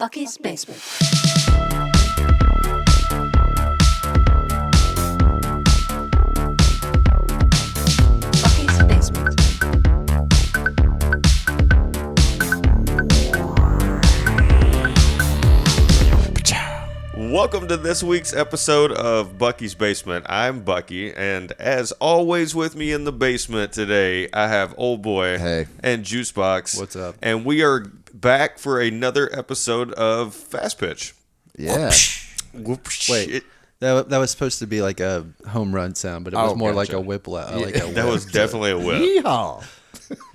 Bucky's Basement. Bucky's Basement. Welcome to this week's episode of Bucky's Basement. I'm Bucky, and as always with me in the basement today, I have Old Boy and Juicebox. What's up? And we are back for another episode of Fast Pitch. Yeah. Wait, that was supposed to be like a home run sound, but it was more like a whip. That was definitely a whip. Yeehaw.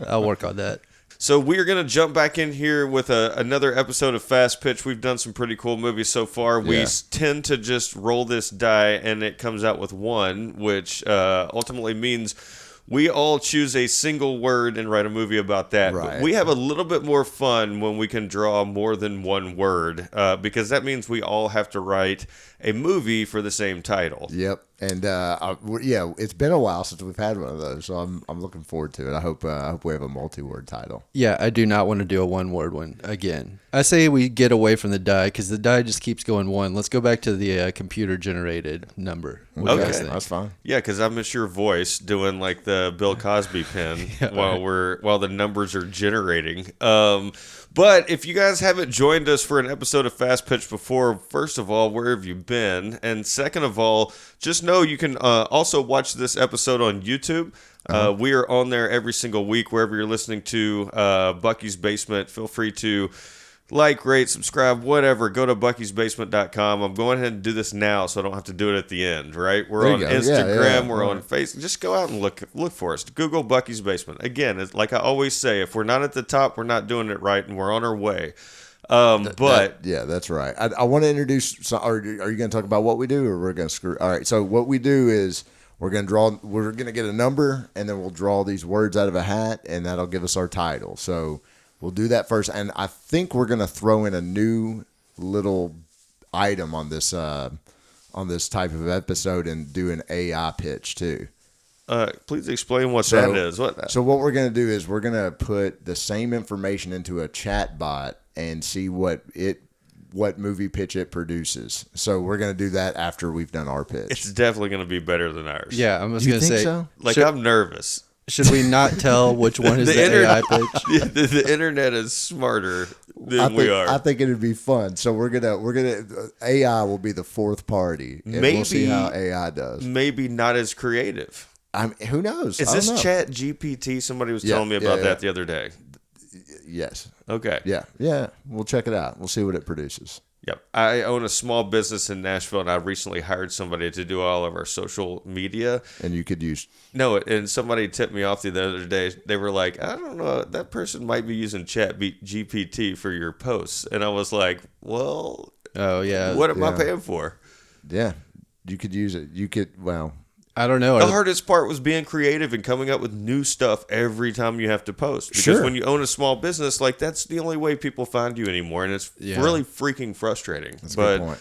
I'll work on that. So we are going to jump back in here with another episode of Fast Pitch. We've done some pretty cool movies so far. We tend to just roll this die, and it comes out with one, which ultimately means we all choose a single word and write a movie about that. Right. But we have a little bit more fun when we can draw more than one word, because that means we all have to write a movie for the same title. Yep. And it's been a while since we've had one of those, so I'm looking forward to it. I hope we have a multi-word title. Yeah, I do not want to do a one-word one again. I say we get away from the die because the die just keeps going one. Let's go back to the computer-generated number. What do you guys think? That's fine. Yeah, because I miss your voice doing like the Bill Cosby pen while the numbers are generating. But if you guys haven't joined us for an episode of Fast Pitch before, first of all, where have you been? And second of all, just know you can also watch this episode on YouTube. We are on there every single week, wherever you're listening to Bucky's Basement. Feel free to like, rate, subscribe, whatever. Go to buckysbasement.com. I'm going ahead and do this now so I don't have to do it at the end, right? We're on Instagram. We're on Facebook. Just go out and look for us. Google Bucky's Basement. Again, it's like I always say, if we're not at the top, we're not doing it right, and we're on our way. That's right. I want to introduce. Are you going to talk about what we do, or we're going to screw? All right. So what we do is we're going to get a number, and then we'll draw these words out of a hat, and that'll give us our title. So we'll do that first, and I think we're going to throw in a new little item on this type of episode and do an AI pitch too. Please explain what that is. So what we're going to do is we're going to put the same information into a chat bot and see what movie pitch it produces. So we're going to do that after we've done our pitch. It's definitely going to be better than ours. Yeah, I was going to say. So? I'm nervous. Should we not tell which one is the AI pitch? The internet is smarter than we are. I think it'd be fun. So we're gonna AI will be the fourth party, and we'll see how AI does. Maybe not as creative. Who knows? Is this Chat GPT? Somebody was telling me about that the other day. Yes. Okay. Yeah. We'll check it out. We'll see what it produces. Yep. I own a small business in Nashville, and I recently hired somebody to do all of our social media. And you could use... No, and somebody tipped me off the other day. They were like, I don't know, that person might be using Chat GPT for your posts. And I was like, well, what am I paying for? Yeah, you could use it. You could, I don't know. The hardest part was being creative and coming up with new stuff every time you have to post. Because when you own a small business, like that's the only way people find you anymore, and it's really freaking frustrating. That's a good point.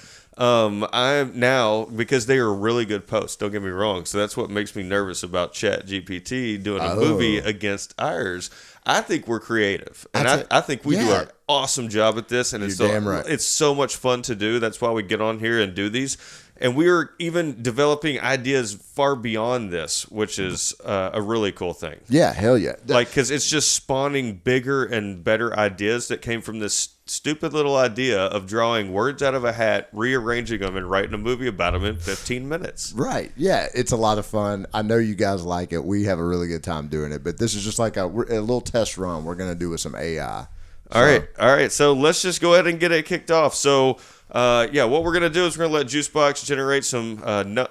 I'm now, because they are really good posts, don't get me wrong, so that's what makes me nervous about Chat GPT doing a movie against ours. I think we're creative, and I think we do an awesome job at this, and it's so much fun to do. That's why we get on here and do these. And we are even developing ideas far beyond this, which is a really cool thing. Yeah, hell yeah. Because it's just spawning bigger and better ideas that came from this stupid little idea of drawing words out of a hat, rearranging them, and writing a movie about them in 15 minutes. Right. Yeah, it's a lot of fun. I know you guys like it. We have a really good time doing it. But this is just like a little test run we're going to do with some AI. All right. So let's just go ahead and get it kicked off. So... what we're going to do is we're going to let Juicebox generate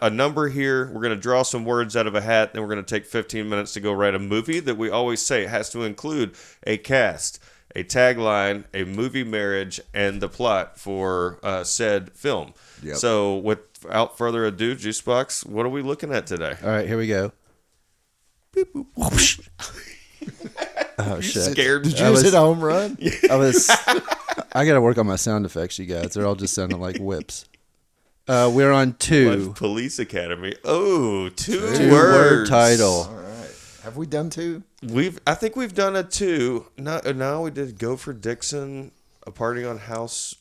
a number here. We're going to draw some words out of a hat. Then we're going to take 15 minutes to go write a movie that we always say has to include a cast, a tagline, a movie marriage, and the plot for said film. Yep. So without further ado, Juicebox, what are we looking at today? All right, here we go. Beep, boop. Oh, shit. Scared? Did you just hit a home run? I got to work on my sound effects, you guys. They're all just sounding like whips. We're on 2. Like Police Academy. Oh, two words. 2-word title. All right. Have we done 2? I think we've done a 2. No, we did Go for Dixon, A Party on House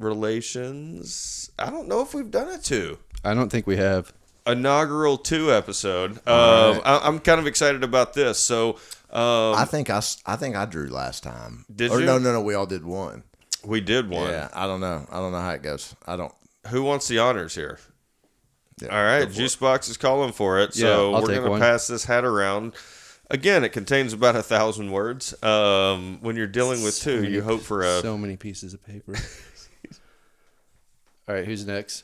Relations. I don't know if we've done a 2. I don't think we have. Inaugural 2 episode. Right. I'm kind of excited about this. So I think I drew last time. Did or you? No. We all did one. we did one. Yeah, I don't know how it goes. I don't. Who wants the honors here? Yeah, All right, go for it. Juicebox is calling for it. Yeah, So I'll we're take going to one. pass this hat around. Again, it contains about 1,000 words. When you're dealing with 2, you hope for a... So many pieces of paper. All right, who's next?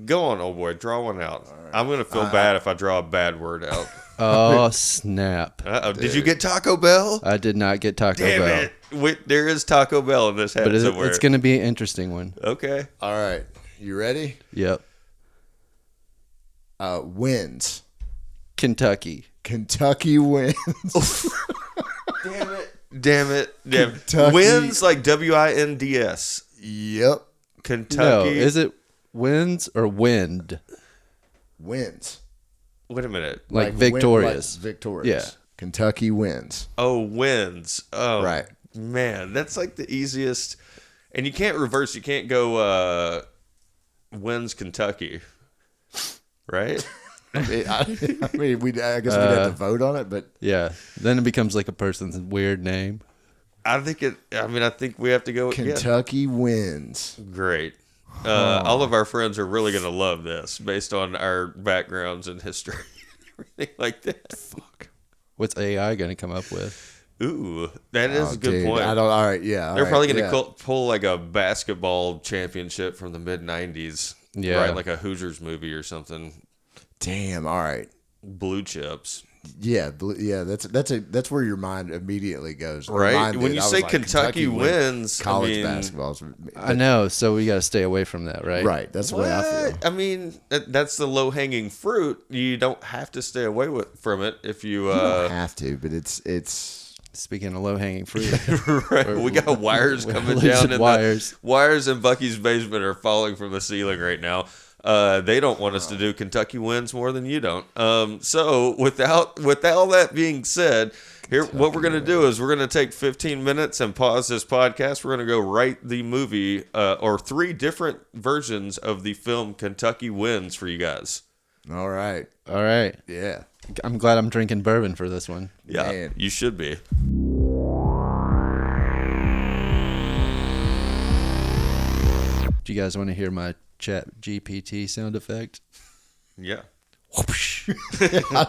Go on, old boy. Draw one out. I'm going to feel bad if I draw a bad word out. Oh, snap. Uh-oh. Did you get Taco Bell? I did not get Taco Damn Bell. it. Wait, there is Taco Bell in this hat But somewhere. it's going to be an interesting one. Okay. All right, you ready? Yep. Wins. Kentucky. Kentucky wins. Damn it. Kentucky. Wins like WINDS. Yep. Kentucky. No, is it wins or wind? Wins. Wait a minute. Like victorious. Victorious. Yeah. Kentucky wins. Oh, wins. Oh, Right. Man, that's like the easiest. And you can't reverse. You can't go wins Kentucky. Right? I guess we'd have to vote on it, but Yeah. Then it becomes like a person's weird name. I think we have to go with Kentucky wins. Great. All of our friends are really going to love this based on our backgrounds and history. Everything like that. Fuck. What's AI going to come up with? Ooh, that is a good Dude, point. All right, yeah. They're probably going to pull like a basketball championship from the mid 90s. Yeah. Right, like a Hoosiers movie or something. Damn. All right. Blue chips. Yeah. That's where your mind immediately goes. Right? Reminded, When you I was say like, Kentucky wins, college I mean, basketball. I know, so we got to stay away from that, right? Right. That's the way I feel. I mean, that's the low hanging fruit. You don't have to stay away from it if you. You don't have to, but it's. Speaking of low-hanging fruit. Right. We got wires coming losing down. And wires. The wires in Bucky's basement are falling from the ceiling right now. They don't want us to do Kentucky wins more than you don't. So with all that being said, here what we're going to do is we're going to take 15 minutes and pause this podcast. We're going to go write the movie or 3 different versions of the film Kentucky Wins for you guys. All right. All right. Yeah. I'm glad I'm drinking bourbon for this one. Yeah, Man. you should be. Do you guys want to hear my Chat GPT sound effect? Yeah. I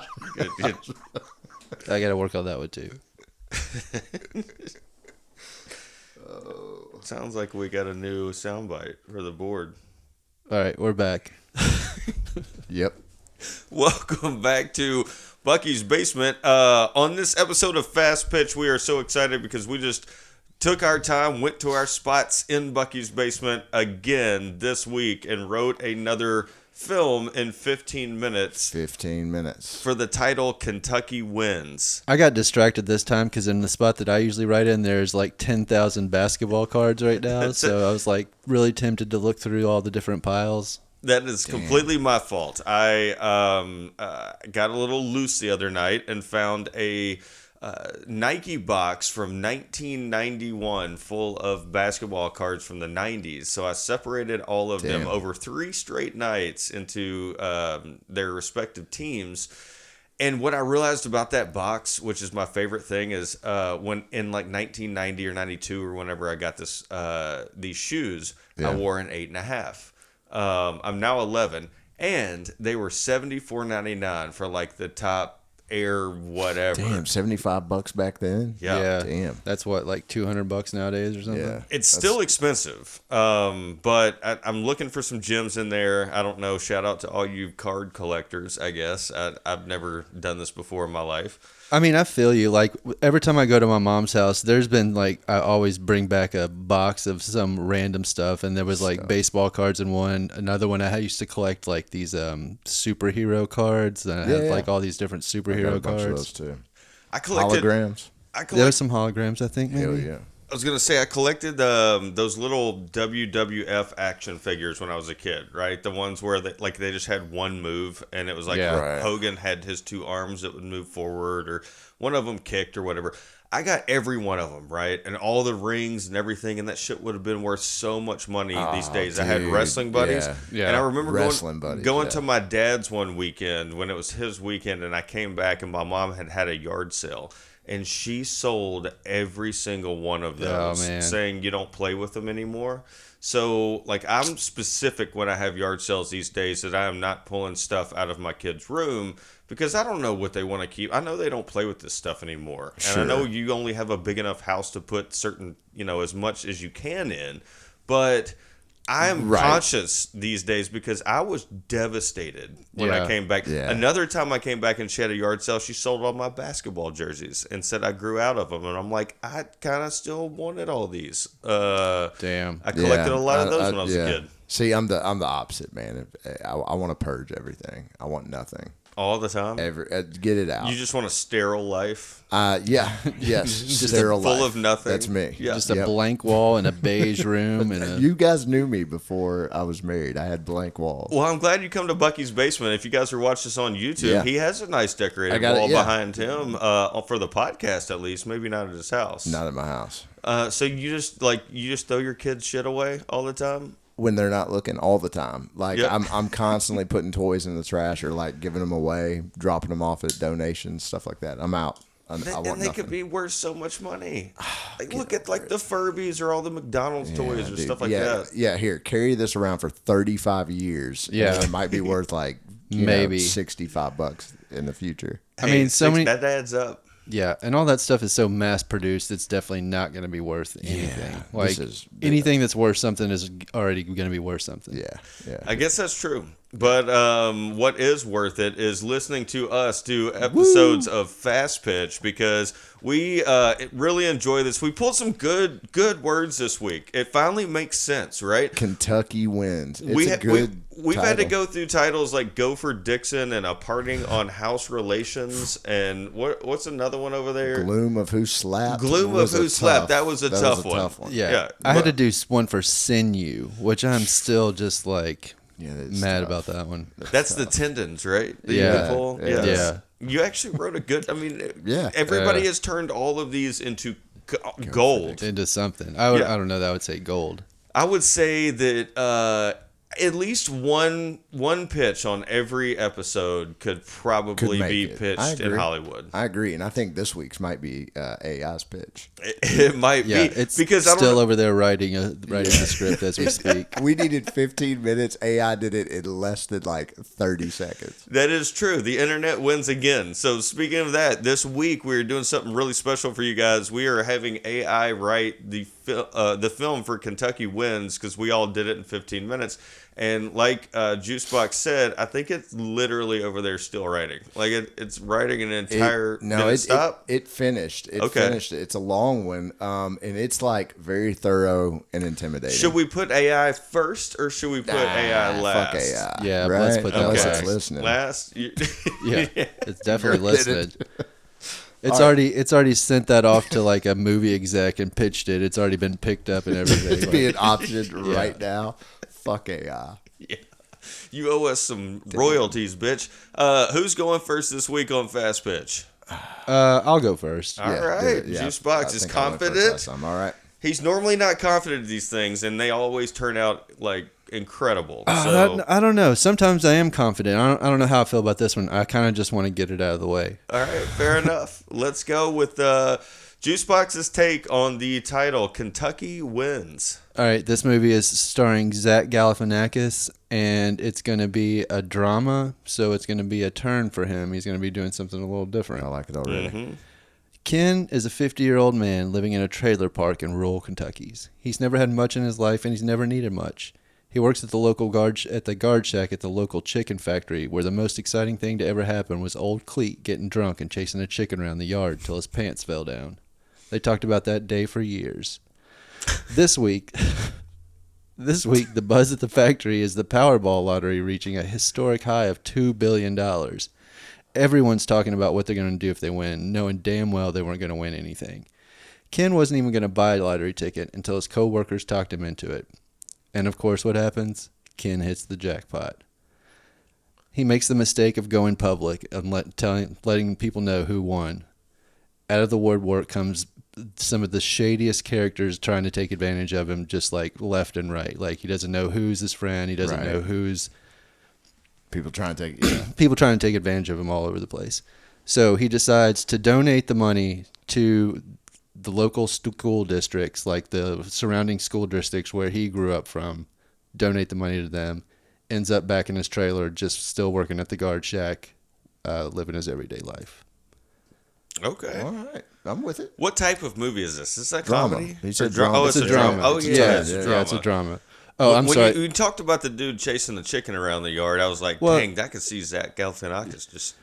got to work on that one too. Sounds like we got a new soundbite for the board. All right, we're back. Yep. Welcome back to Bucky's Basement. On this episode of Fast Pitch, we are so excited because we just took our time, went to our spots in Bucky's Basement again this week, and wrote another film in 15 minutes 15 minutes. for the title Kentucky Wins. I got distracted this time because in the spot that I usually write in, there's like 10,000 basketball cards right now. So I was like really tempted to look through all the different piles. That is completely my fault. I got a little loose the other night and found a Nike box from 1991 full of basketball cards from the 90s. So I separated all of them Damn. over 3 straight nights into their respective teams. And what I realized about that box, which is my favorite thing, is when in like 1990 or 92 or whenever I got these shoes, I wore an 8.5. I'm now 11, and they were $74.99 for like the top Air whatever. Damn, $75 back then. Yeah. Damn. That's what, like $200 nowadays or something? Yeah. It's still expensive, but I'm looking for some gems in there. I don't know. Shout out to all you card collectors, I guess. I've never done this before in my life. I mean, I feel you. Like, every time I go to my mom's house, there's been, like, I always bring back a box of some random stuff. And there was, like, baseball cards in one. Another one, I used to collect, like, these superhero cards. And I had, like, all these different Got a superhero bunch of cards. those too. I collected Holograms. There was some holograms, I think, maybe. Hell yeah. I was gonna say I collected those little WWF action figures when I was a kid, right? The ones where they just had one move, and it was like Yeah. Right. Hogan had his 2 arms that would move forward, or one of them kicked or whatever. I got every one of them, right? And all the rings and everything, and that shit would have been worth so much money these days. I had dude, wrestling buddies. yeah. And I remember Wrestling buddies, going yeah. to my dad's one weekend when it was his weekend, and I came back, and my mom had a yard sale. And she sold every single one of those, man. saying you don't play with them anymore. So, like, I'm specific when I have yard sales these days that I am not pulling stuff out of my kid's room because I don't know what they want to keep. I know they don't play with this stuff anymore. Sure. And I know you only have a big enough house to put certain, as much as you can in. But I'm conscious these days because I was devastated when I came back. Yeah. Another time I came back and she had a yard sale, she sold all my basketball jerseys and said I grew out of them. And I'm like, I kind of still wanted all these. Damn. I collected a lot of those when I was a kid. See, I'm the opposite, man. I want to purge everything. I want nothing. All the time? Get it out. You just want a sterile life? Yeah. Yes. Sterile full life. of nothing. That's me. Yeah. Just a blank wall and a beige room. And You guys knew me before I was married. I had blank walls. Well, I'm glad you come to Bucky's basement. If you guys are watching this on YouTube, he has a nice decorated wall behind him for the podcast, at least. Maybe not at his house. Not at my house. So you just throw your kids' shit away all the time? When they're not looking all the time. Like Yep. I'm constantly putting toys in the trash or like giving them away, dropping them off at donations, stuff like that. I'm out. I want And they nothing. could be worth so much money. Like, look at like the Furbies or all the McDonald's toys or dude. stuff like yeah, that. Yeah, here, carry this around for 35 years. Yeah. And it might be worth like Maybe. $65 in the future. I mean, so many. That adds up. Yeah, and all that stuff is so mass produced, it's definitely not going to be worth anything. Yeah, Like this is- anything that's worth something is already going to be worth something. Yeah. I guess that's true. But what is worth it is listening to us do episodes of Fast Pitch because we really enjoy this. We pulled some good words this week. It finally makes sense, right? Kentucky wins. It's a good We've had to title. go through titles like Gopher Dixon and A Parting on House Relations and what's another one over there? Gloom of Who Slapped. Gloom of was Who a Slapped. That was a tough one. tough one. Yeah. I had to do one for Sinew, which I'm still just like mad about that one. That's the tendons, right? That you Yeah. can pull? Yeah. Yeah. You actually wrote a good. I mean, Yeah. Everybody has turned all of these into gold. Into something. I Yeah. don't know that I would say gold. I would say that at least one pitch on every episode could probably make be it. I pitched in agree. Hollywood. I agree, and I think this week's might be AI's pitch. It might Yeah, be it's because I don't still know- over there writing the script as we speak. We needed 15 minutes. AI did it in less than like 30 seconds. That is true. The internet wins again. So speaking of that, this week we're doing something really special for you guys. We are having AI write the film for Kentucky Wins because we all did it in 15 minutes. And like Juicebox said, I think it's literally over there still writing. Like it's writing an entire. Did it stop? It finished. It Okay. finished. It's a long one, and it's like very thorough and intimidating. Should we put AI first or should we put AI last? Fuck AI. Yeah, right? let's put that Unless last. it's listening. Last. Yeah, it's definitely You're kidding. listening. It's already sent that off to like a movie exec and pitched it. It's already been picked up and everything. It's being optioned right now. Fuck AI. Yeah. You owe us some royalties, bitch. Who's going first this week on Fast Pitch? I'll go first. All Yeah, right. do it. Yeah. Juicebox I is think I went first confident. last time. All right. He's normally not confident in these things, and they always turn out like incredible. So, I don't know. Sometimes I am confident. I don't know how I feel about this one. I kind of just want to get it out of the way. all right, fair enough. Let's go with Juicebox's take on the title Kentucky Wins. All right, this movie is starring Zach Galifianakis, and it's going to be a drama, so it's going to be a turn for him. He's going to be doing something a little different. I like it already. Mm-hmm. Ken is a 50-year-old man living in a trailer park in rural Kentucky. He's never had much in his life, and he's never needed much. He works at the guard shack at the local chicken factory, where the most exciting thing to ever happen was old Cleet getting drunk and chasing a chicken around the yard till his pants fell down. They talked about that day for years. This week, the buzz at the factory is the Powerball lottery reaching a historic high of $2 billion. Everyone's talking about what they're going to do if they win, knowing damn well they weren't going to win anything. Ken wasn't even going to buy a lottery ticket until his co-workers talked him into it. And of course, what happens? Ken hits the jackpot. He makes the mistake of going public and letting people know who won. out of the woodwork comes some of the shadiest characters trying to take advantage of him, just like left and right. Like he doesn't know who's his friend. He doesn't know who's people trying to take people trying to take advantage of him all over the place. So he decides to donate the money to the local school districts, like the surrounding school districts where he grew up from. Donate the money to them. Ends up back in his trailer, just still working at the guard shack, living his everyday life. Okay. All right. I'm with it. What type of movie is this? Is that Drama. comedy? He said Or drama. Oh, It's it's a a drama. drama. Oh, It's a yeah, drama. it's a Yeah, drama. it's a drama. Oh, I'm when sorry. You talked about the dude chasing the chicken around the yard. I was like, Well- dang, that could see Zach Galifianakis just...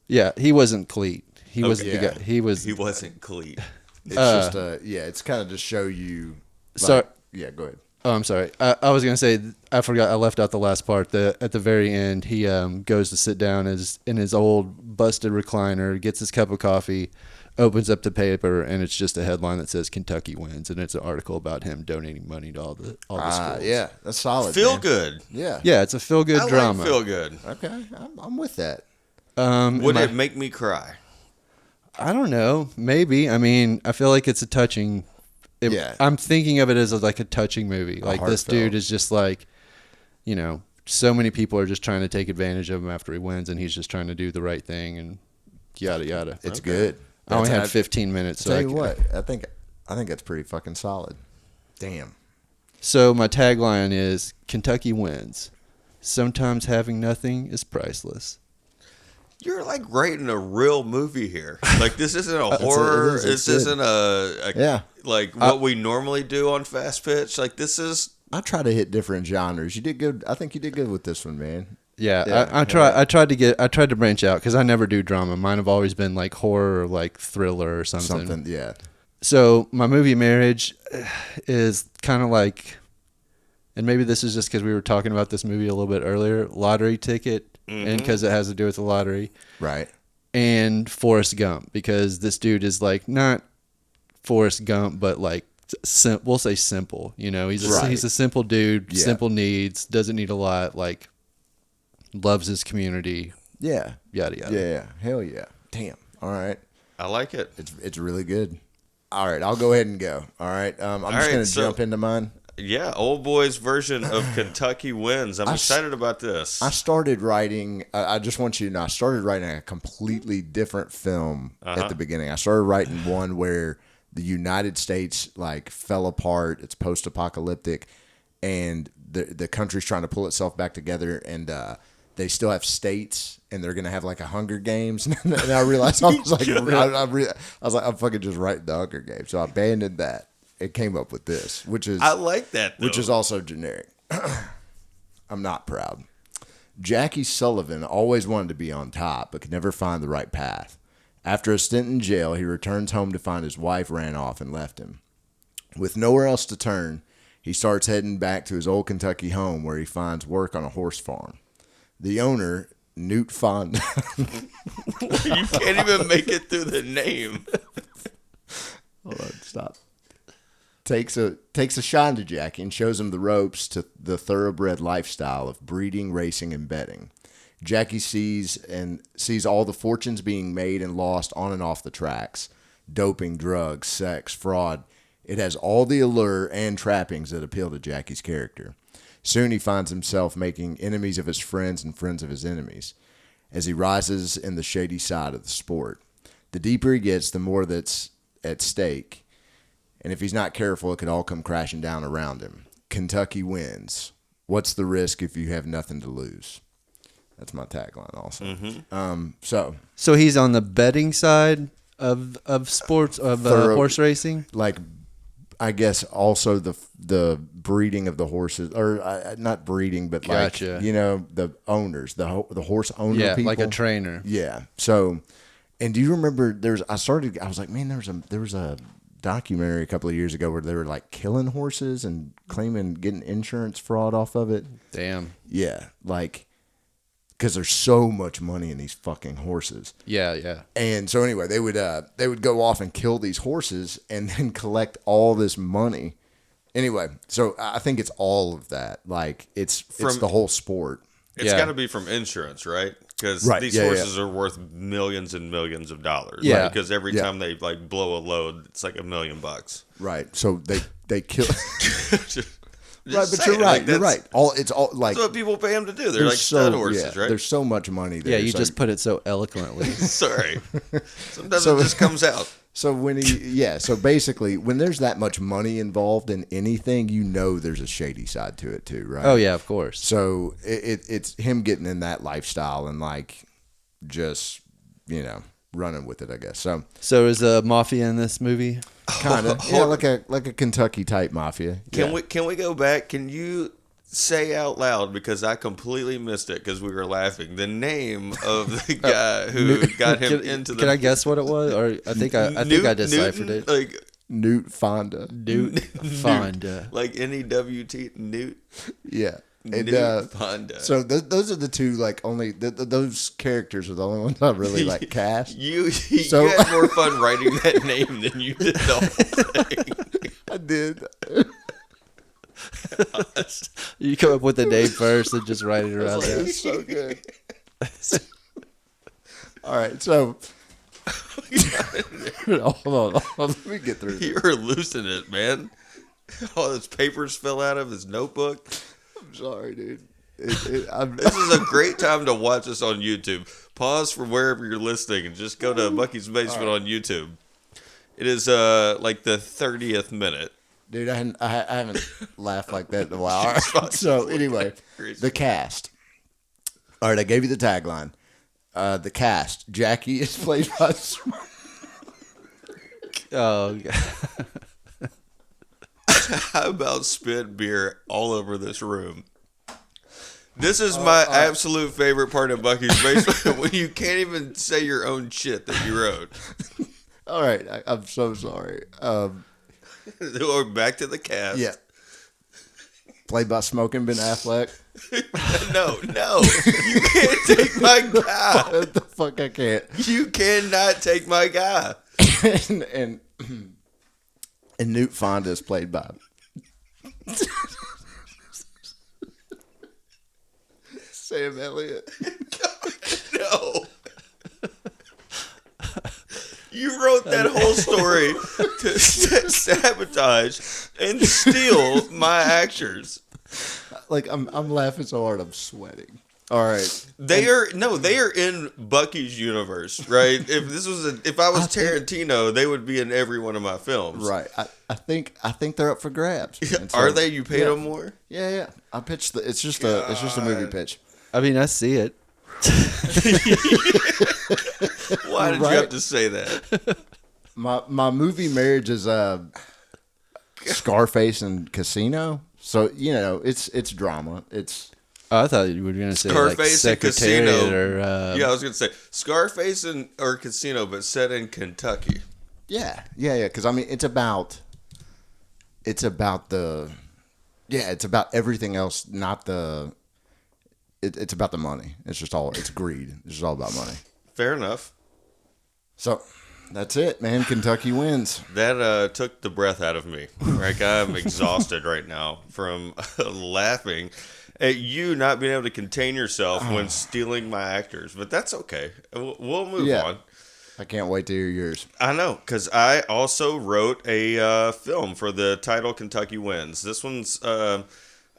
Yeah, he wasn't Cleet. He wasn't yeah. the guy. He was. He wasn't Cleet. It's just it's kind of to show you. Like, So- yeah, go ahead. Oh, I'm sorry. I was gonna say I forgot. I left out the last part. At the very end, he goes to sit down in his old busted recliner, gets his cup of coffee, opens up the paper, and it's just a headline that says Kentucky wins, and it's an article about him donating money to all the schools. Yeah, that's solid. Feel man. good. Yeah. Yeah, it's a feel good I drama. like feel good. Okay, I'm with that. Would it make me cry? I don't know. Maybe. I mean, I feel like it's a touching. Yeah. I'm thinking of it as like a touching movie. Like this heartfelt. dude is just like, so many people are just trying to take advantage of him after he wins, and he's just trying to do the right thing and yada yada. It's good. I only had That's- 15 minutes. Tell you what, I think that's pretty fucking solid. Damn. So my tagline is Kentucky wins. Sometimes having nothing is priceless. You're like writing a real movie here. Like this isn't a it horror. is, it's This good. isn't a Yeah. like what we normally do on Fast Pitch. Like this is I try to hit different genres. You did good. I think you did good with this one, man. Yeah, Yeah, I tried to branch out because I never do drama. Mine have always been like horror or like thriller or something. Something, yeah. So my movie Marriage is kind of like, and maybe this is just because we were talking about this movie a little bit earlier, lottery ticket, and because it has to do with the lottery, Right. and Forrest Gump, because this dude is like not Forrest Gump, but like we'll say simple. He's Right. he's a simple dude, Yeah. simple needs, doesn't need a lot, like loves his community, Yeah. yada yada. Yeah. Hell yeah. Damn. All right. I like it. It's really good. All right. I'll go ahead and go. All right. I'm just right, gonna so- jump into mine. Yeah, old boy's version of Kentucky wins. I'm excited about this. I started writing. I just want you to know. I started writing a completely different film at the beginning. I started writing one where the United States like fell apart. It's post-apocalyptic, and the country's trying to pull itself back together. And they still have states, and they're gonna have like a Hunger Games. And I realized I was like, I was like, I'm fucking just writing the Hunger Games. So I abandoned that. It came up with this, which is I like that, though. which is also generic. I'm not proud. Jackie Sullivan always wanted to be on top, but could never find the right path. After a stint in jail, he returns home to find his wife ran off and left him. With nowhere else to turn, he starts heading back to his old Kentucky home where he finds work on a horse farm. The owner, Newt Fonda. You can't even make it through the name. Hold on, stop. Takes a shine to Jackie and shows him the ropes to the thoroughbred lifestyle of breeding, racing, and betting. Jackie sees all the fortunes being made and lost on and off the tracks. Doping, drugs, sex, fraud. It has all the allure and trappings that appeal to Jackie's character. Soon he finds himself making enemies of his friends and friends of his enemies as he rises in the shady side of the sport. The deeper he gets, the more that's at stake. And if he's not careful, it could all come crashing down around him. Kentucky wins. What's the risk if you have nothing to lose? That's my tagline also. So he's on the betting side of sports, of horse racing. Like, I guess also the breeding of the horses, or not breeding, but Gotcha. like, the owners, the horse owner Yeah, people. like a trainer. Yeah. So, and do you remember I was like, man, there was a documentary a couple of years ago where they were like killing horses and getting insurance fraud off of it. Damn. Yeah. Like, because there's so much money in these fucking horses. Yeah. And so anyway, they would go off and kill these horses and then collect all this money. Anyway, so I think it's all of that. Like it's the whole sport. It's Yeah. got to be from insurance, right? because Right, these yeah, horses are worth millions and millions of dollars. Yeah. Because every Yeah. time they like blow a load, it's like $1 million. Right. So they kill. Just Right, but saying, you're right. like, You're that's- right. It's all like That's what people pay them to do. They're there's like stud horses, yeah, right? There's so much money there. Yeah, you so, just put it so eloquently. Sorry. Sometimes So- it just comes out. so when so basically when there's that much money involved in anything, you know there's a shady side to it too, right? Oh yeah, of course. So it's him getting in that lifestyle and like just running with it, I guess. So So is a mafia in this movie? kind of like a Kentucky type mafia. Can we go back? Can you say out loud, because I completely missed it because we were laughing, the name of the guy who got him into the... Can I guess what it was? Or I think I deciphered Newton? it. Like Newt Fonda. Newt Fonda. like N-E-W-T, Newt. Yeah. And, Newt Fonda. So those are the two, like, only those characters are the only ones I really like cast. You So- had more fun writing that name than you did the whole thing. I did. You come up with the name first and just write it around there. It's so good. All right, so hold on, let me get through this. You were losing it, man. All those papers fell out of his notebook. I'm sorry, dude. This is a great time to watch us on YouTube. Pause from wherever you're listening and just go to Bucky's Basement on YouTube. It is like the 30th minute. Dude, I haven't laughed like that in a while. All right. So anyway, the cast. All right, I gave you the tagline. The cast. Jackie is played by. Oh, God. How about spit beer all over this room? This is my absolute favorite part of Bucky's Basement, when you can't even say your own shit that you wrote. All right, I'm so sorry. Or back to the cast. Yeah. Played by Smoking Ben Affleck. No, you can't take my guy. What the fuck, I can't. You cannot take my guy. and Newt Fonda is played by Sam Elliott. No. You wrote that whole story to sabotage and steal my actors. Like I'm laughing so hard I'm sweating. All right. They are in Bucky's universe, right? If I was Tarantino, they would be in every one of my films. Right. I think they're up for grabs. And so- Are they? You paid them more? Yeah. I pitched it's just a movie pitch. I mean, I see it. Why did you Right. have to say that? My movie marriage is Scarface and Casino. So, it's drama. It's Oh, I thought you were going to say Scarface like and Secretariat Casino. or Yeah, I was going to say Scarface or Casino, but set in Kentucky. yeah. Because I mean, it's about everything else, not the. It's about the money. It's greed. It's just all about money. Fair enough. So that's it, man. Kentucky wins. That took the breath out of me. Like, I'm exhausted right now from laughing at you not being able to contain yourself when stealing my actors. But that's okay. We'll move on. I can't wait to hear yours. I know, because I also wrote a film for the title Kentucky Wins. This one's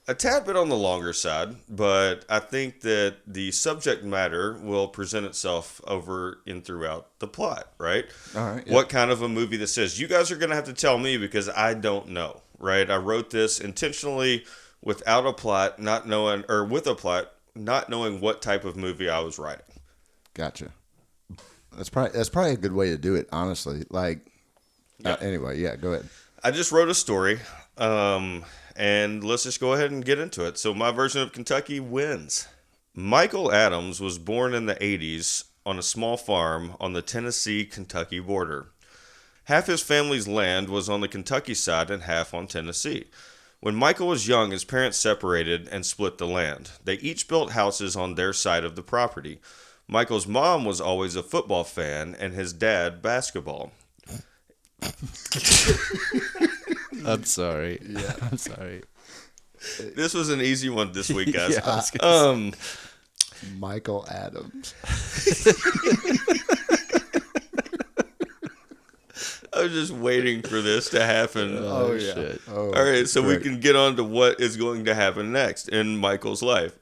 a tad bit on the longer side, but I think that the subject matter will present itself over and throughout the plot, right? All right. Yeah. What kind of a movie this is. You guys are going to have to tell me, because I don't know, right? I wrote this intentionally without a plot, with a plot, not knowing what type of movie I was writing. Gotcha. That's probably a good way to do it, honestly. Like, anyway, yeah, go ahead. I just wrote a story, and let's just go ahead and get into it. So my version of Kentucky Wins. Michael Adams was born in the 80s on a small farm on the Tennessee-Kentucky border. Half his family's land was on the Kentucky side and half on Tennessee. When Michael was young, his parents separated and split the land. They each built houses on their side of the property. Michael's mom was always a football fan and his dad basketball. I'm sorry. Yeah, I'm sorry. This was an easy one this week, guys. Yeah, I was gonna Michael Adams. I was just waiting for this to happen. Oh, shit. Oh, All right, so great. we can get on to what is going to happen next in Michael's life.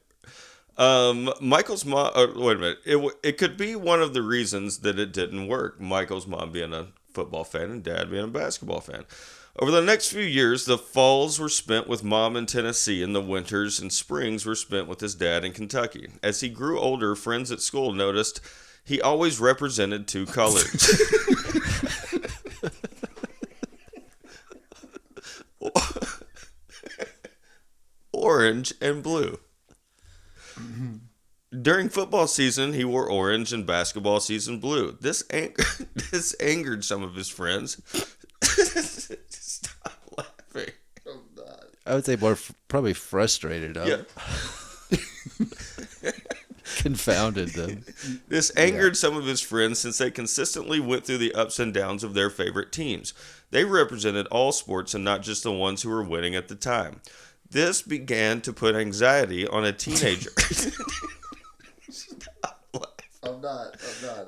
Michael's mom. Wait a minute. It could be one of the reasons that it didn't work. Michael's mom being a football fan and dad being a basketball fan. Over the next few years, the falls were spent with mom in Tennessee, and the winters and springs were spent with his dad in Kentucky. As he grew older, friends at school noticed he always represented two colors. Orange and blue. During football season, he wore orange, and basketball season blue. This angered some of his friends. Stop laughing. I would say more probably frustrated. Yeah. Confounded them. This angered some of his friends since they consistently went through the ups and downs of their favorite teams. They represented all sports and not just the ones who were winning at the time. This began to put anxiety on a teenager. I'm not.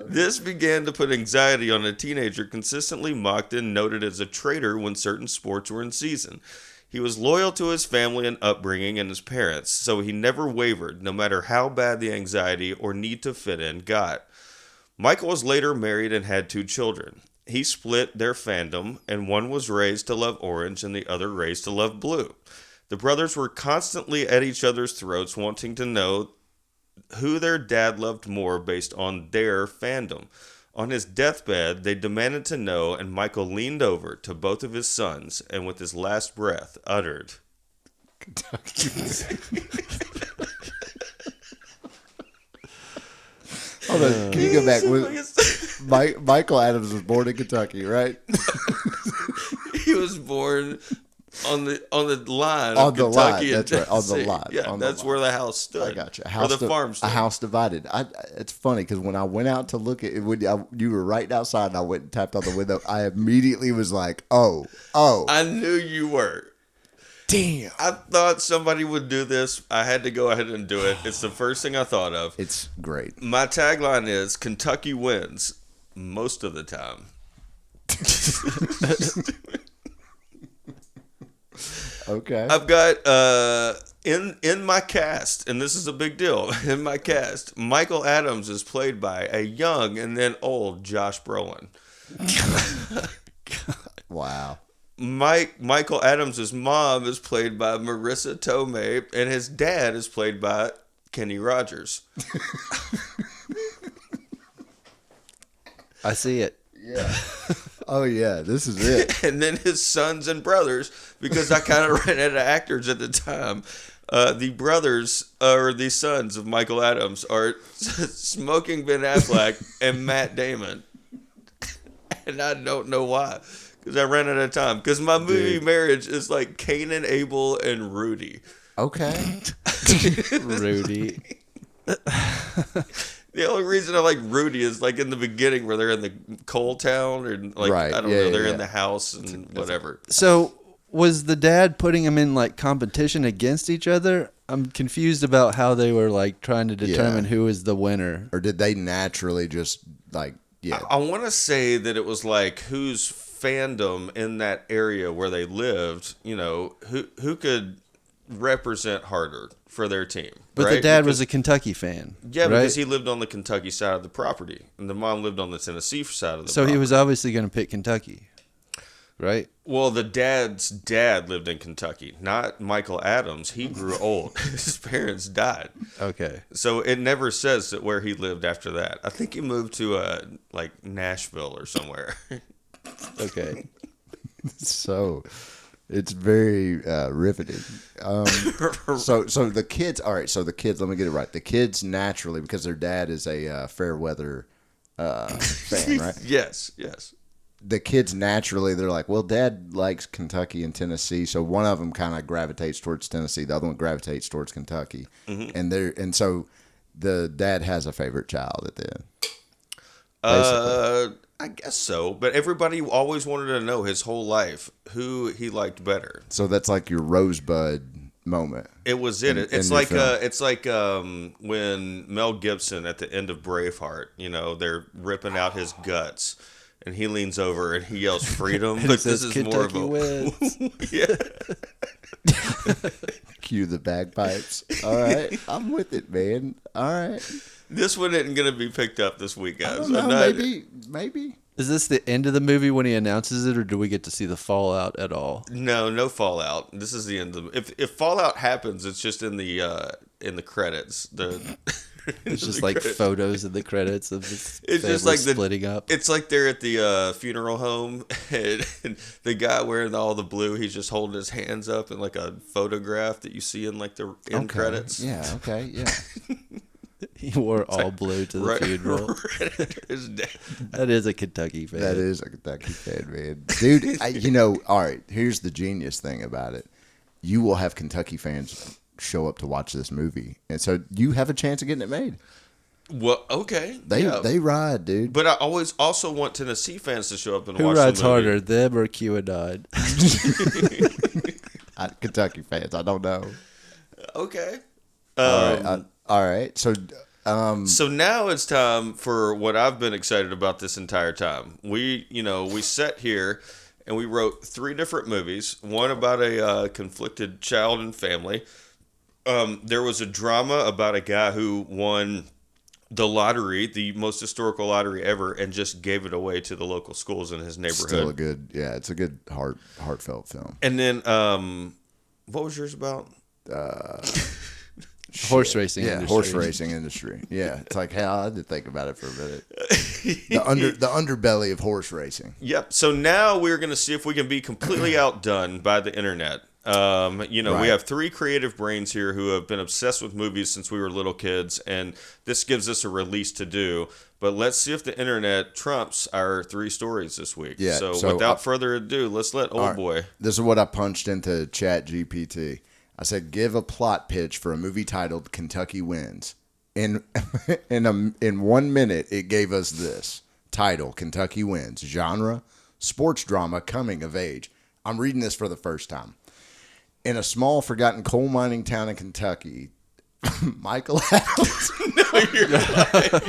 This began to put anxiety on a teenager consistently mocked and noted as a traitor when certain sports were in season. He was loyal to his family and upbringing and his parents, so he never wavered, no matter how bad the anxiety or need to fit in got. Michael was later married and had 2 children. He split their fandom, and one was raised to love orange and the other raised to love blue. The brothers were constantly at each other's throats, wanting to know who their dad loved more based on their fandom. On his deathbed, they demanded to know, and Michael leaned over to both of his sons and with his last breath uttered, Kentucky. Hold on, can you go back? Michael Adams was born in Kentucky, right? He was born on the line On of the Kentucky line, and that's right, on the Tennessee. line, Yeah, on the that's line. where the house stood. I got you. Or the farm stood. A house divided. It's funny because when I went out to look at it, you were right outside, and I went and tapped on the window. I immediately was like, "Oh, I knew you were. damn!" I thought somebody would do this. I had to go ahead and do it. It's the first thing I thought of. It's great. My tagline is Kentucky wins most of the time. Okay. I've got in my cast, and this is a big deal. In my cast, Michael Adams is played by a young and then old Josh Brolin. Wow. Michael Adams' mom is played by Marissa Tomei, and his dad is played by Kenny Rogers. I see it. Yeah. Oh yeah, this is it. And then his sons and brothers, because I kind of ran out of actors at the time. The brothers, or the sons of Michael Adams, are Smoking Ben Affleck and Matt Damon. And I don't know why, because I ran out of time. Because my movie Marriage is like Cain and Abel and Rudy. Okay. Rudy. The only reason I like Rudy is like in the beginning where they're in the coal town, or like, Right. I don't Yeah, know, they're yeah. in the house and whatever. So was the dad putting them in like competition against each other? I'm confused about how they were like trying to determine who is the winner. Or did they naturally just like I want to say that it was like whose fandom in that area where they lived, you know, who could represent harder for their team. But right? the dad Because- was a Kentucky fan. yeah, right? because he lived on the Kentucky side of the property, and the mom lived on the Tennessee side of the So property. he was obviously going to pick Kentucky, right? Well, the dad's dad lived in Kentucky, not Michael Adams. He grew old. His parents died. Okay. So it never says that where he lived after that. I think he moved to like Nashville or somewhere. Okay. so? It's very riveting. So the kids. All right. So the kids. Let me get it right. The kids naturally, because their dad is a fair weather fan, right? Yes. The kids naturally, they're like, well, Dad likes Kentucky and Tennessee, so one of them kind of gravitates towards Tennessee, the other one gravitates towards Kentucky, and so the dad has a favorite child at the end. I guess so. But everybody always wanted to know his whole life who he liked better. So that's like your rosebud moment. It was it. in It's your like film. when Mel Gibson at the end of Braveheart, they're ripping out his guts, and he leans over and he yells freedom. But this is more of a wins. yeah. Cue the bagpipes. All right, I'm with it, man. All right. This one isn't going to be picked up this week, I guys. don't know, maybe. Is this the end of the movie when he announces it, or do we get to see the fallout at all? No Fallout. This is the end of if Fallout happens, it's just in the credits. It's just like credits. photos of the credits of this It's family just like splitting up. It's like they're at the funeral home, and the guy wearing all the blue, he's just holding his hands up in like a photograph that you see in like the end credits. Yeah. Okay. Yeah. He wore all blue to the funeral. His dad. That is a Kentucky fan. That is a Kentucky fan, man. Dude, all right, here's the genius thing about it. You will have Kentucky fans show up to watch this movie. And so you have a chance of getting it made. Well, okay. They ride, dude. But I always also want Tennessee fans to show up and Who watch rides the movie. harder, them or QAnon? Kentucky fans, I don't know. Okay. All right. So So now it's time for what I've been excited about this entire time. We sat here and we wrote 3 different movies. One about a conflicted child and family. There was a drama about a guy who won the lottery, the most historical lottery ever, and just gave it away to the local schools in his neighborhood. still it's a good heartfelt film. And then, what was yours about? Horse racing Yeah, industry. horse racing industry. Yeah, it's like, hell, I had to think about it for a minute. The underbelly of horse racing. Yep. So now we're going to see if we can be completely outdone by the internet. We have 3 creative brains here who have been obsessed with movies since we were little kids, and this gives us a release to do. But let's see if the internet trumps our 3 stories this week. Yeah, So so without further ado, let's let old boy. This is what I punched into Chat GPT. I said, give a plot pitch for a movie titled Kentucky Wins. In 1 minute, it gave us this. Title, Kentucky Wins. Genre, sports drama, coming of age. I'm reading this for the first time. In a small, forgotten coal mining town in Kentucky, Michael Adams. No, you're lying.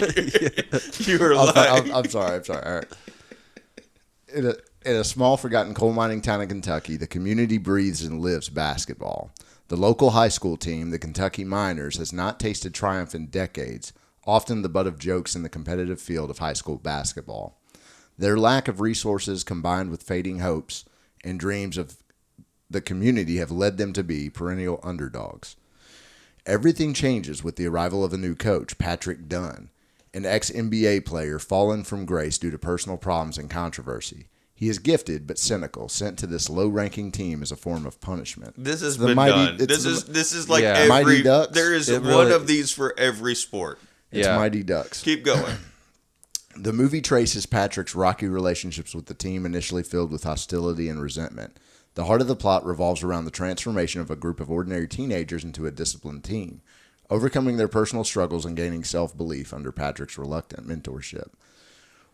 You were lying. I'm sorry. All right. In a small, forgotten coal mining town in Kentucky, the community breathes and lives basketball. The local high school team, the Kentucky Miners, has not tasted triumph in decades, often the butt of jokes in the competitive field of high school basketball. Their lack of resources, combined with fading hopes and dreams of the community, have led them to be perennial underdogs. Everything changes with the arrival of a new coach, Patrick Dunn, an ex-NBA player fallen from grace due to personal problems and controversy. He is gifted but cynical, sent to this low-ranking team as a form of punishment. This has been done. This is like Mighty Ducks. There is one of these for every sport. It's Mighty Ducks. Keep going. The movie traces Patrick's rocky relationships with the team, initially filled with hostility and resentment. The heart of the plot revolves around the transformation of a group of ordinary teenagers into a disciplined team, overcoming their personal struggles and gaining self-belief under Patrick's reluctant mentorship.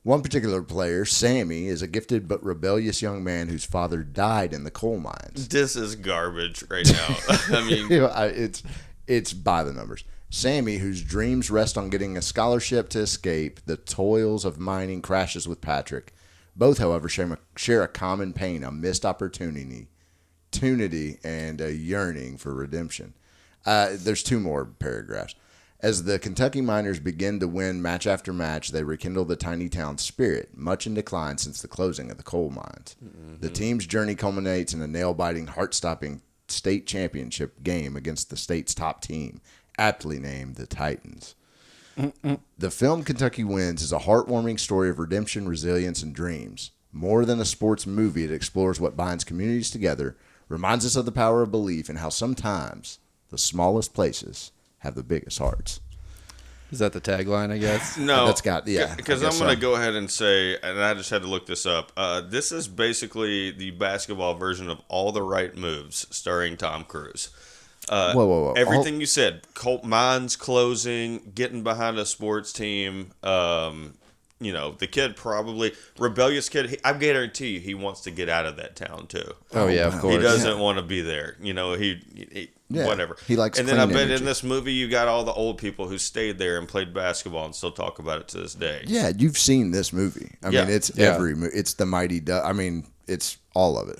One particular player, Sammy, is a gifted but rebellious young man whose father died in the coal mines. This is garbage right now. I mean, it's by the numbers. Sammy, whose dreams rest on getting a scholarship to escape the toils of mining, crashes with Patrick. Both, however, share a common pain, a missed opportunity, and a yearning for redemption. There's 2 more paragraphs. As the Kentucky Miners begin to win match after match, they rekindle the tiny town's spirit, much in decline since the closing of the coal mines. Mm-hmm. The team's journey culminates in a nail-biting, heart-stopping state championship game against the state's top team, aptly named the Titans. The film Kentucky Wins is a heartwarming story of redemption, resilience, and dreams. More than a sports movie, it explores what binds communities together, reminds us of the power of belief, and how sometimes the smallest places have the biggest hearts. Is that the tagline, I guess? No. That's got, yeah. Because I'm going to go ahead and say, and I just had to look this up, this is basically the basketball version of All the Right Moves, starring Tom Cruise. Whoa. Everything you said, mines closing, getting behind a sports team, the kid probably rebellious kid. I guarantee you, he wants to get out of that town too. Oh yeah, of course. He doesn't want to be there. He whatever. He likes And then I clean bet energy. in this movie you got all the old people who stayed there and played basketball and still talk about it to this day. Yeah, you've seen this movie. I Yeah. mean, it's Yeah. every movie. It's the Mighty Duck. I mean, it's all of it.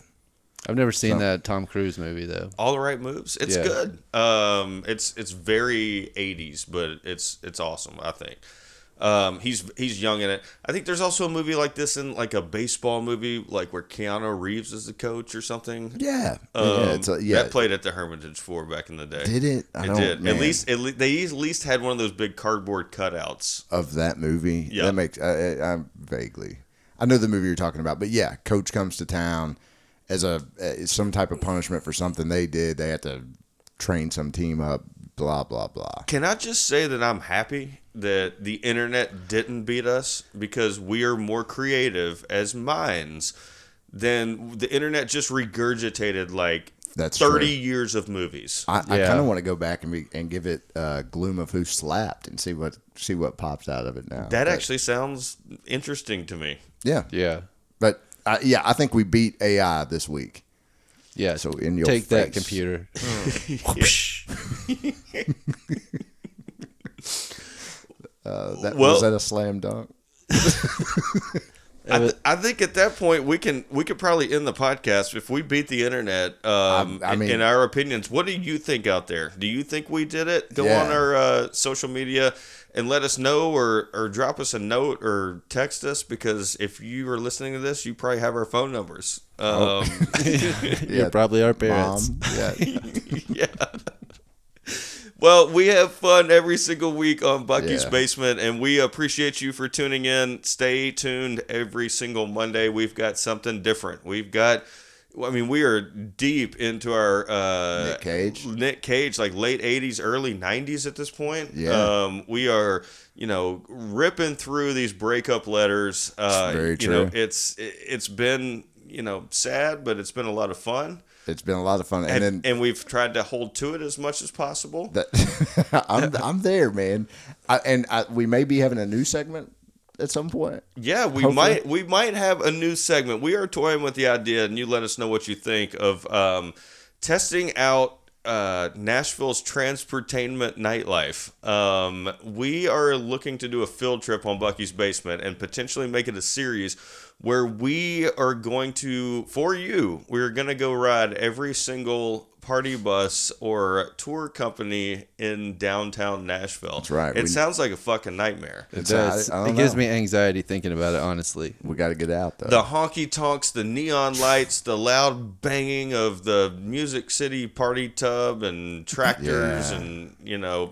I've never seen that Tom Cruise movie though. All the right moves. It's Yeah. good. It's very 80s, but it's awesome. I think. He's young in it. I think there's also a movie like this in like a baseball movie, like where Keanu Reeves is the coach or something. Yeah, That played at the Hermitage 4 back in the day. Did it? It did. At least they at least had one of those big cardboard cutouts. Of that movie. Yeah. That makes I'm vaguely. I know the movie you're talking about, but yeah, coach comes to town as some type of punishment for something they did. They had to train some team up. Blah blah blah. Can I just say that I'm happy that the internet didn't beat us because we are more creative as minds than the internet just regurgitated like That's 30 true. years of movies. I Yeah. kind of want to go back and give it gloom of who slapped and see what pops out of it now. That But, actually sounds interesting to me. yeah, Yeah. but I think we beat AI this week. Yeah. So in your take that face. computer. Was that a slam dunk? I think at that point we could probably end the podcast if we beat the internet. I mean- in our opinions, what do you think out there? Do you think we did it? Go Yeah. on our social media and let us know, or drop us a note or text us, because if you are listening to this, you probably have our phone numbers. You're probably our parents. Mom. Yeah. Yeah. Well, we have fun every single week on Bucky's Yeah. Basement, and we appreciate you for tuning in. Stay tuned every single Monday. We've got something different. We are deep into our Nick Cage, like late 80s, early 90s at this point. Yeah. We are, ripping through these breakup letters. Very true. It's been, sad, but it's been a lot of fun. It's been a lot of fun, And we've tried to hold to it as much as possible. I'm there, man. We may be having a new segment at some point. Yeah, Hopefully. we might have a new segment. We are toying with the idea, and you let us know what you think of testing out Nashville's transportainment nightlife. We are looking to do a field trip on Bucky's Basement and potentially make it a series where we are going to, we're going to go ride every single party bus or tour company in downtown Nashville. That's right. It sounds like a fucking nightmare. It does. I don't It gives know. me anxiety thinking about it, honestly. We got to get out though. The honky tonks, the neon lights, the loud banging of the Music City party tub and tractors Yeah. and,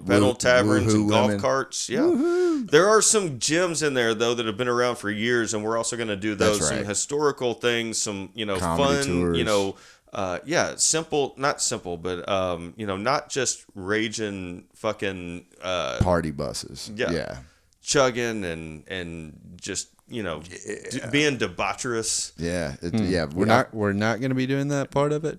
pedal taverns woohoo and golf women. carts. Yeah. There are some gyms in there, though, that have been around for years, and we're also going to do those. That's Some right. historical things, some, Comedy fun, tours. simple, not simple, but, not just raging fucking Party buses. Yeah. Yeah. chugging and just, being debaucherous. Yeah. Yeah. We're not going to be doing that part of it.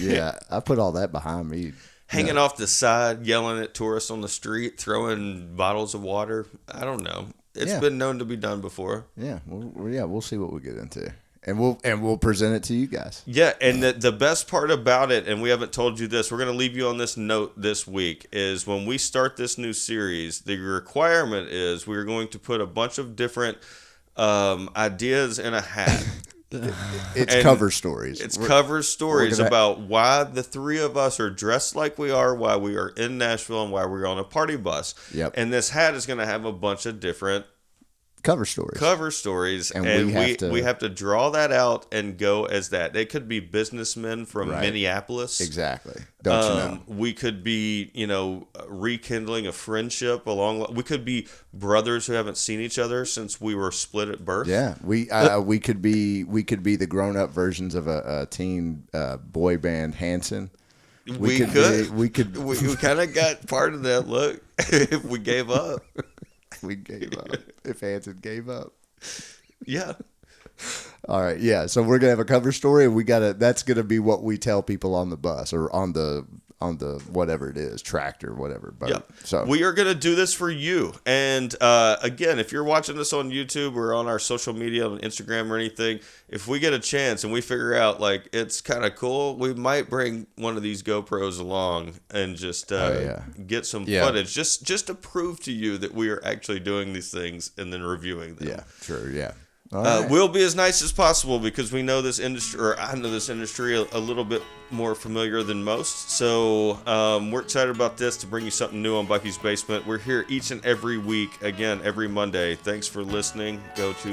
Yeah. I put all that behind me. Hanging off the side, yelling at tourists on the street, throwing bottles of water. I don't know. It's Yeah. been known to be done before. Yeah. We'll see what we get into. And we'll present it to you guys. Yeah, and the best part about it, and we haven't told you this, we're going to leave you on this note this week, is when we start this new series, the requirement is we're going to put a bunch of different ideas in a hat. It's And cover stories. It's cover stories gonna- about why the three of us are dressed like we are, why we are in Nashville, and why we're on a party bus. Yep. And this hat is going to have a bunch of different cover stories. and we have to draw that out and go as that. They could be businessmen from Right. Minneapolis. Exactly. Don't you know? We could be, rekindling a friendship we could be brothers who haven't seen each other since we were split at birth. Yeah, we could be the grown up versions of a teen boy band Hanson. We could. We kind of got part of that look if we gave up. We gave up. If Hanson gave up. Yeah. All right, yeah. So we're gonna have a cover story, and that's gonna be what we tell people on the bus or on the the whatever it is, tractor, whatever. But Yep. so we are going to do this for you. And again, if you're watching this on YouTube or on our social media, on Instagram or anything, if we get a chance and we figure out like it's kind of cool, we might bring one of these GoPros along and just get some footage, just to prove to you that we are actually doing these things and then reviewing them. Yeah, sure, yeah. All right. We'll be as nice as possible because we know this industry, or I know this industry a little bit more familiar than most. So we're excited about this to bring you something new on Bucky's Basement. We're here each and every week, again, every Monday. Thanks for listening. Go to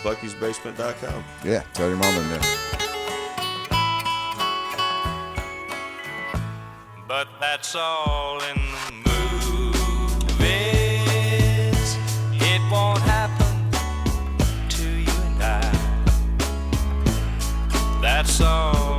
buckysbasement.com. Yeah, tell your mom in there. But that's all in the movies. It won't happen to you and I. That's all